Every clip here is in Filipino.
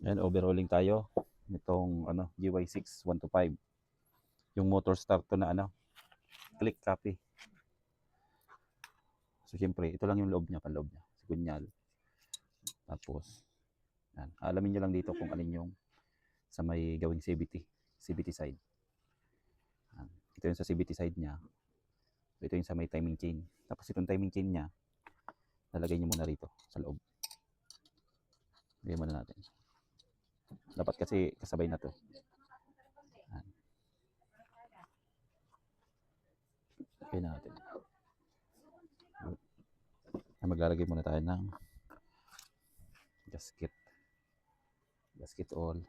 Ayan, overhauling tayo nitong GY6 125. Yung motor start to na click copy. So siyempre, ito lang yung loob niya, panloob niya, sigunyal. Tapos, yan. Alamin niyo lang dito kung alin yung sa may gawing CVT side. Yan. Ito yung sa CVT side niya. Ito yung sa may timing chain. Tapos itong timing chain niya, lalagay niyo muna rito sa loob. Lagyan muna natin. Dapat kasi kasabay na to. Yan. Okay na natin. Maglalagay muna tayo ng gasket. Gasket all.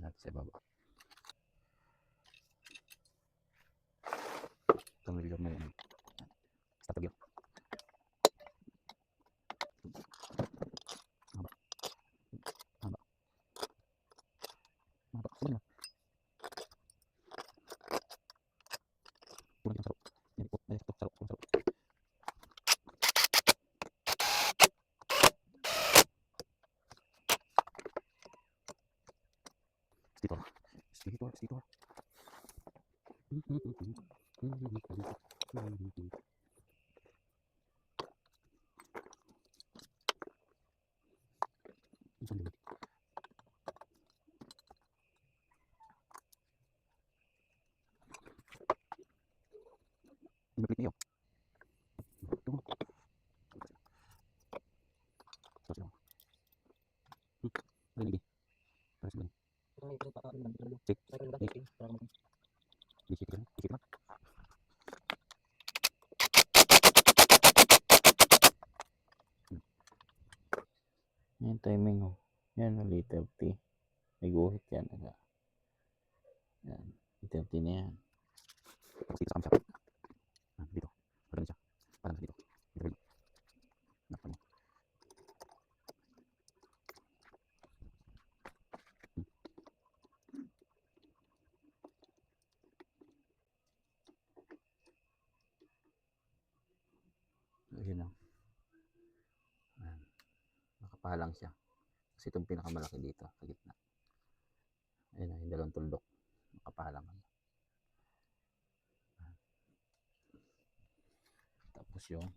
Natin sa baba. Tumulong mo yun. Start again. Haba. Haba. Haba. Sige na. Kulang yung sarap. Yan po. Ay, sarap. Sarap. Stitor. Stitor. Stitor. Ibalik niyo. Ito. Tapos lang. Balik lagi. Tapos lang. Cek. Dikit lang. Dikit lang. Yan timing oh. Yan ulit 30. May guhit yan. Yan. 30 na yan. Tapos dito sa kamsa. Dito. Parang siya. Parang dito. Dito. Nakita mo. Ayan lang. Ayan. Nakapalang siya. Kasi itong pinakamalaki dito sa gitna. Ayan na, yung dalawang tuldok. Nakapalang. Tapos yung